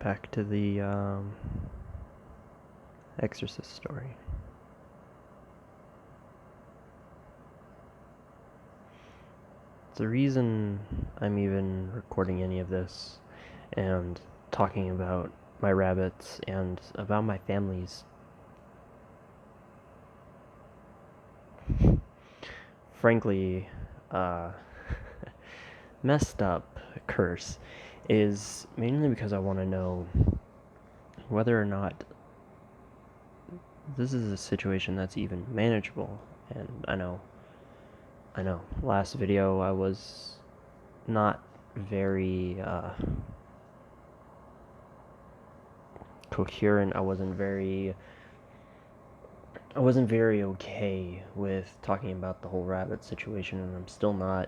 back to the Exorcist story. The reason I'm even recording any of this and talking about my rabbits and about my family's frankly messed up curse is mainly because I want to know whether or not this is a situation that's even manageable. And I know, last video I was not very coherent. I wasn't very okay with talking about the whole rabbit situation, and I'm still not.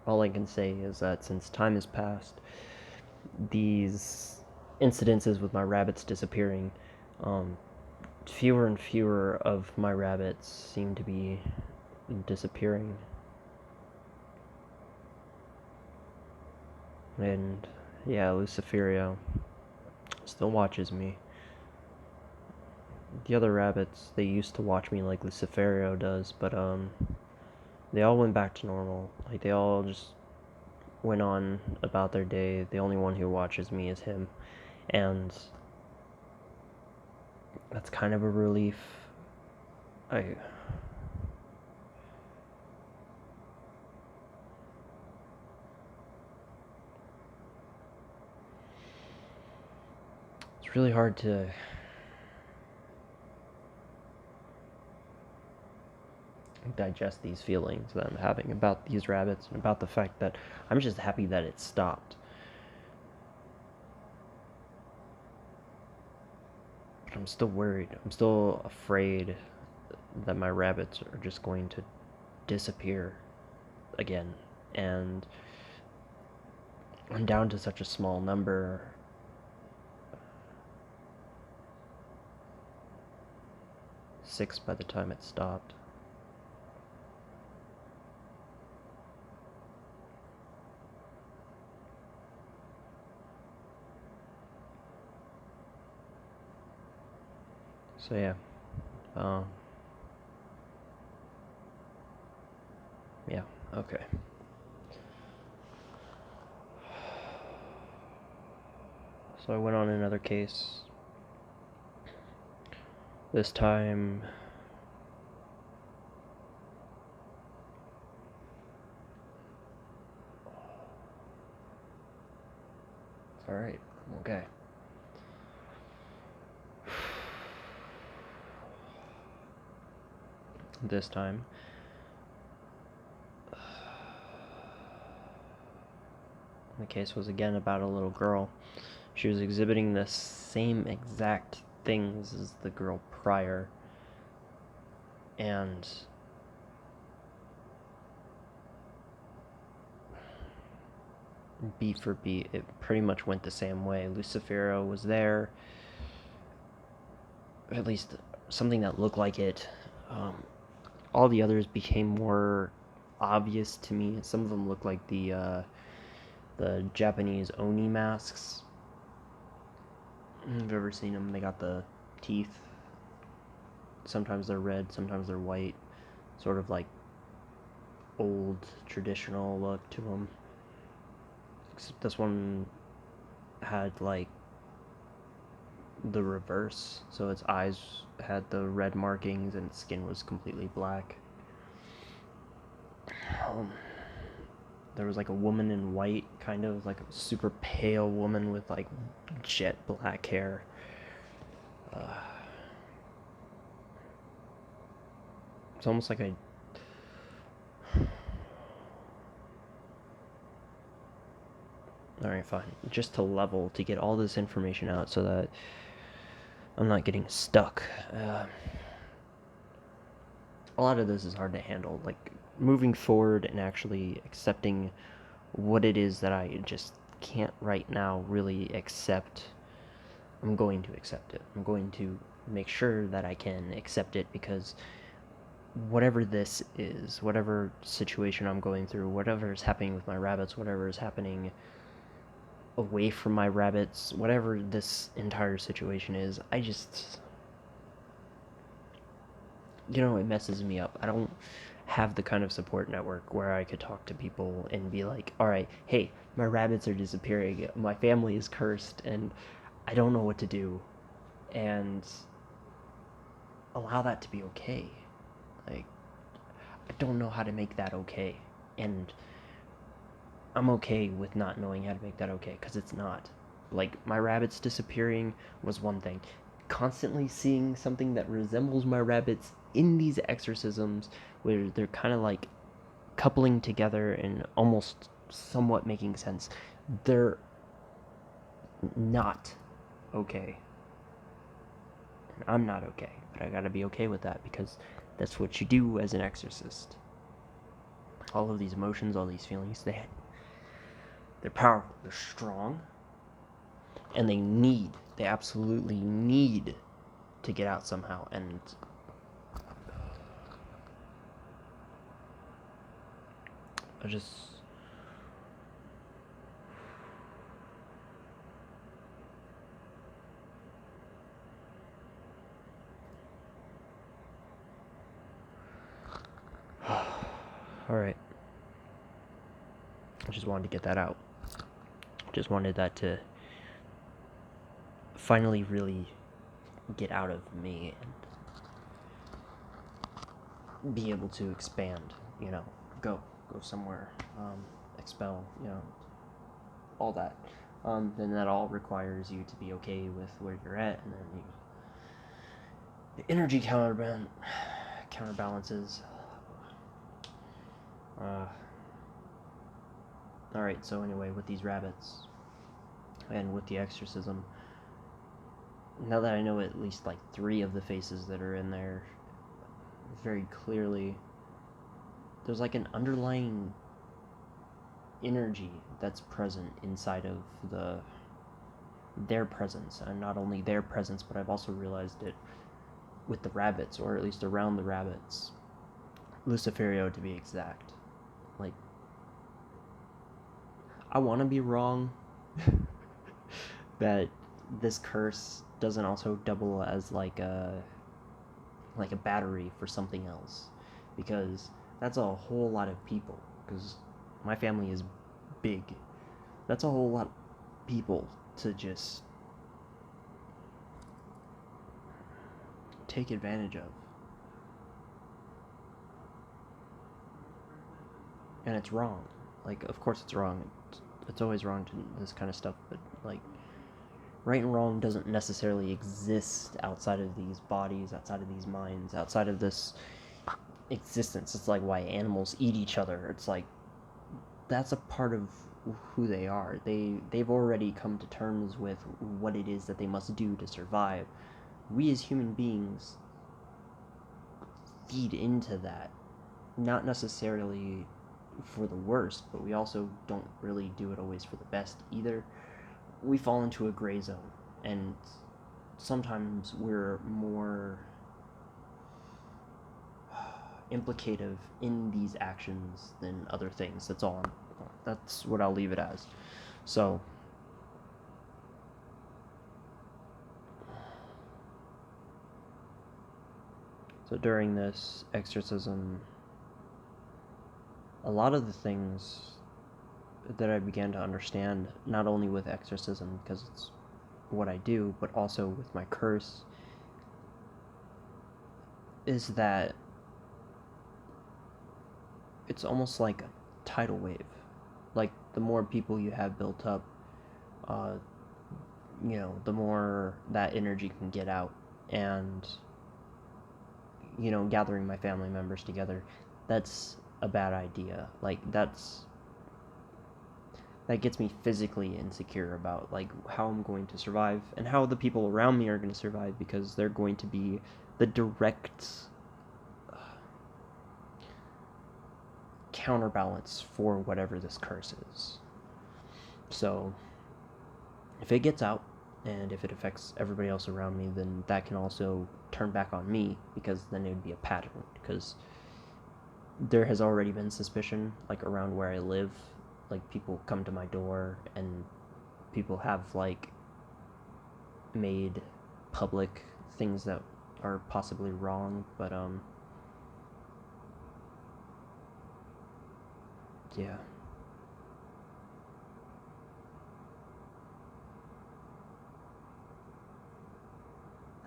All I can say is that since time has passed, these incidences with my rabbits disappearing, fewer and fewer of my rabbits seem to be disappearing. And yeah, Luciferio still watches me. The other rabbits, they used to watch me like Luciferio does, but they all went back to normal. Like, they all just went on about their day. The only one who watches me is him, and that's kind of a relief. It's really hard to digest these feelings that I'm having about these rabbits and about the fact that I'm just happy that it stopped. But I'm still worried. I'm still afraid that my rabbits are just going to disappear again. And I'm down to such a small number. 6 by the time it stopped. So yeah, yeah, okay. So I went on another case. This time, it's alright, I'm okay. This time, the case was again about a little girl. She was exhibiting the same exact things as the girl prior, and beat for beat, it pretty much went the same way. Lucifero was there, at least something that looked like it. All the others became more obvious to me. Some of them looked like the Japanese Oni masks. If you've ever seen them, they got the teeth. Sometimes they're red, sometimes they're white. Sort of like old traditional look to them. Except this one had like the reverse, so its eyes had the red markings and its skin was completely black. There was like a woman in white, kind of like a super pale woman with like jet black hair. It's almost like a alright, fine. Just to level, to get all this information out so that I'm not getting stuck. A lot of this is hard to handle, like moving forward and actually accepting what it is that I just can't right now really accept. I'm going to accept it. I'm going to make sure that I can accept it, because whatever this is, whatever situation I'm going through, whatever is happening with my rabbits, whatever is happening away from my rabbits, whatever this entire situation is, I just, it messes me up. I don't have the kind of support network where I could talk to people and be like, all right, hey, my rabbits are disappearing, my family is cursed, and I don't know what to do, and allow that to be okay. Like, I don't know how to make that okay, and I'm okay with not knowing how to make that okay, because it's not. Like, my rabbits disappearing was one thing. Constantly seeing something that resembles my rabbits in these exorcisms, where they're kind of like coupling together and almost somewhat making sense, they're not okay. And I'm not okay, but I gotta be okay with that because that's what you do as an exorcist. All of these emotions, all these feelings, they're powerful, they're strong, and they absolutely need to get out somehow. And I just, all right. I just wanted to get that out. Just wanted that to finally really get out of me and be able to expand, go somewhere, expel, all that. Then that all requires you to be okay with where you're at, and then the energy counterbalances. Alright, so anyway, with these rabbits and with the exorcism, now that I know at least like 3 of the faces that are in there very clearly, there's like an underlying energy that's present inside of their presence, and not only their presence, but I've also realized it with the rabbits, or at least around the rabbits, Luciferio to be exact. Like, I want to be wrong that this curse doesn't also double as like a battery for something else, because that's a whole lot of people, because my family is big. That's a whole lot of people to just take advantage of. And it's wrong. Like, of course it's wrong. It's always wrong to this kind of stuff, but like, right and wrong doesn't necessarily exist outside of these bodies, outside of these minds, outside of this existence. It's like why animals eat each other. It's like, that's a part of who they are. They've already come to terms with what it is that they must do to survive. We as human beings feed into that, not necessarily for the worst, but we also don't really do it always for the best either. We fall into a gray zone, and sometimes we're more implicative in these actions than other things. That's what I'll leave it as. So during this exorcism, a lot of the things that I began to understand, not only with exorcism, because it's what I do, but also with my curse, is that it's almost like a tidal wave. Like, the more people you have built up, uh, the more that energy can get out. And, gathering my family members together, that's a bad idea. Like, that gets me physically insecure about like how I'm going to survive and how the people around me are going to survive, because they're going to be the direct counterbalance for whatever this curse is. So if it gets out, And if it affects everybody else around me, then that can also turn back on me, because then it would be a pattern. Because there has already been suspicion, like, around where I live. Like, people come to my door, and people have, like, made public things that are possibly wrong, but, yeah.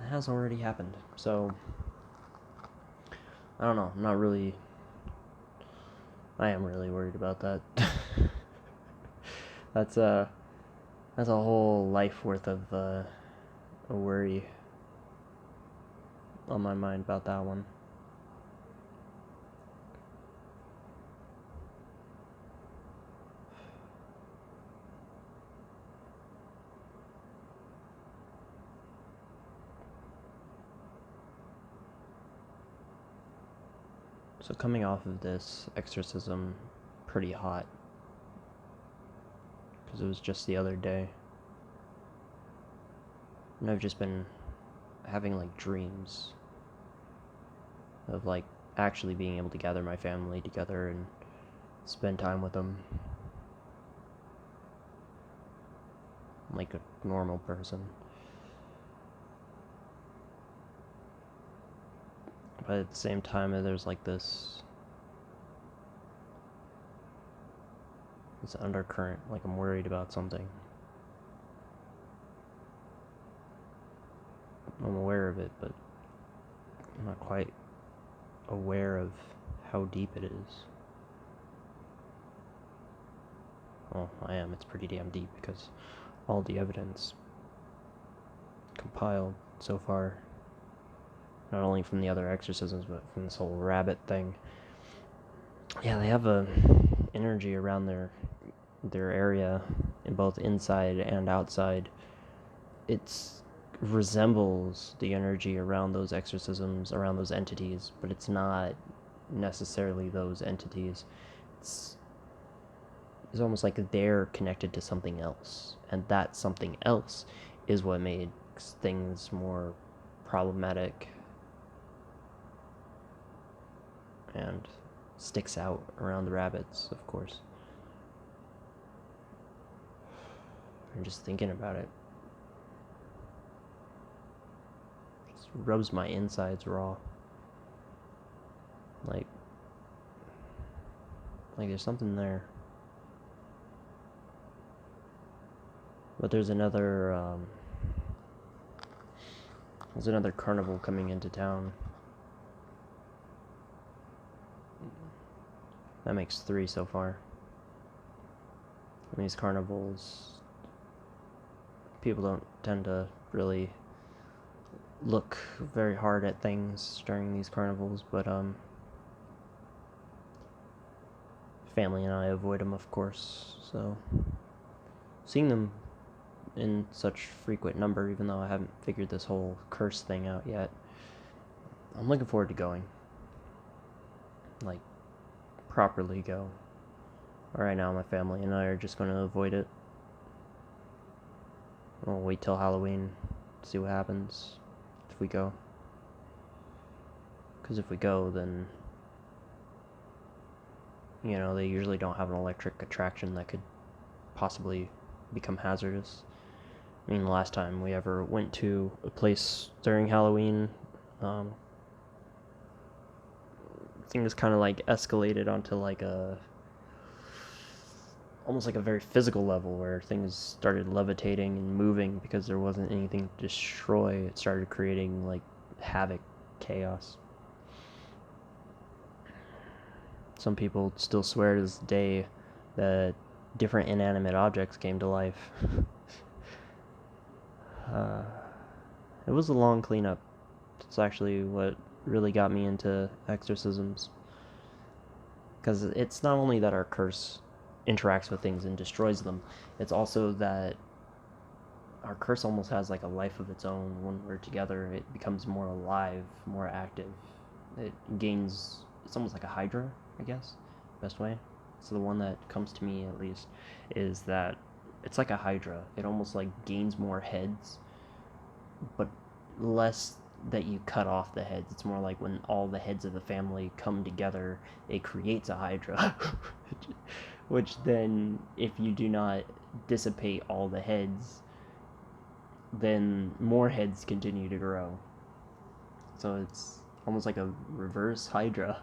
That has already happened, so, I don't know, I am really worried about that. that's a, that's a whole life worth of, a worry on my mind about that one. So coming off of this exorcism, pretty hot, because it was just the other day, and I've just been having, like, dreams of, like, actually being able to gather my family together and spend time with them like a normal person. But at the same time, there's, like, this undercurrent, like I'm worried about something. I'm aware of it, but I'm not quite aware of how deep it is. Well, I am. It's pretty damn deep, because all the evidence compiled so far, not only from the other exorcisms, but from this whole rabbit thing. Yeah, they have a energy around their area, in both inside and outside. It's resembles the energy around those exorcisms, around those entities, but it's not necessarily those entities. It's it's almost like they're connected to something else, and that something else is what makes things more problematic and sticks out around the rabbits, of course. I'm just thinking about it. It just rubs my insides raw. Like there's something there. But there's another carnival coming into town. That makes 3 so far. And these carnivals, people don't tend to really look very hard at things during these carnivals, but family and I avoid them, of course. So seeing them in such frequent number, even though I haven't figured this whole curse thing out yet, I'm looking forward to going. Like, properly go. Right now, my family and I are just going to avoid it. We'll wait till Halloween, see what happens if we go. Because if we go, then, you know, they usually don't have an electric attraction that could possibly become hazardous. I mean, the last time we ever went to a place during Halloween, things kind of, like, escalated onto, like, almost like a very physical level, where things started levitating and moving because there wasn't anything to destroy. It started creating, like, havoc, chaos. Some people still swear to this day that different inanimate objects came to life. It was a long cleanup. It's actually what really got me into exorcisms. Because it's not only that our curse interacts with things and destroys them, it's also that our curse almost has, like, a life of its own. When we're together, it becomes more alive, more active. It gains, it's almost like a hydra, I guess, best way. So the one that comes to me, at least, is that it's like a hydra. It almost like gains more heads, but less that you cut off the heads. It's more like when all the heads of the family come together, it creates a hydra. Which then, if you do not dissipate all the heads, then more heads continue to grow. So it's almost like a reverse hydra.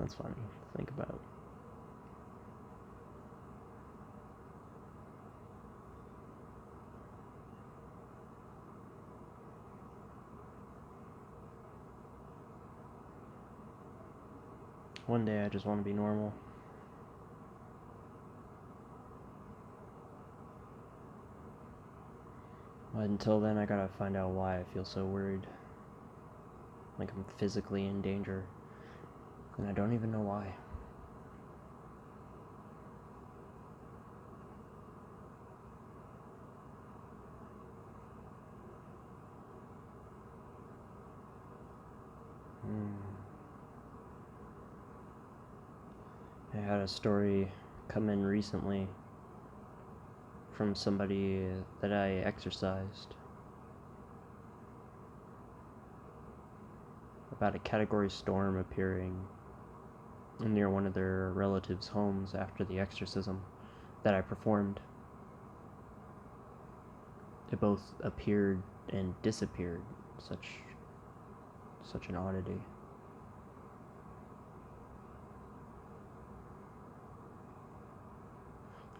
That's funny to think about. One day I just want to be normal. But until then, I gotta find out why I feel so worried. Like I'm physically in danger. And I don't even know why. I had a story come in recently from somebody that I exorcised about a category storm appearing near one of their relatives' homes after the exorcism that I performed. It both appeared and disappeared. Such an oddity.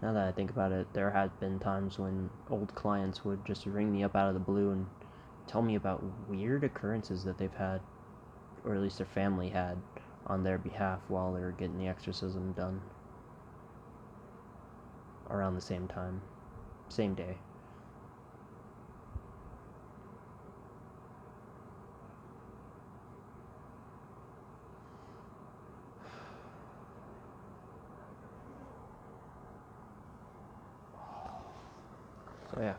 Now that I think about it, there had been times when old clients would just ring me up out of the blue and tell me about weird occurrences that they've had, or at least their family had, on their behalf while they were getting the exorcism done. Around the same time. Same day. So yeah.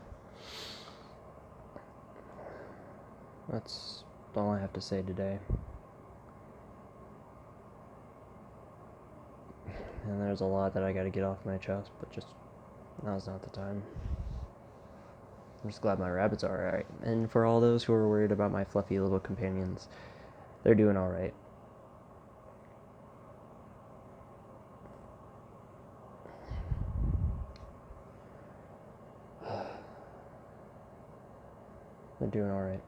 That's all I have to say today. And there's a lot that I gotta get off my chest, but just now's not the time. I'm just glad my rabbits are alright. And for all those who are worried about my fluffy little companions, they're doing alright. They're doing alright.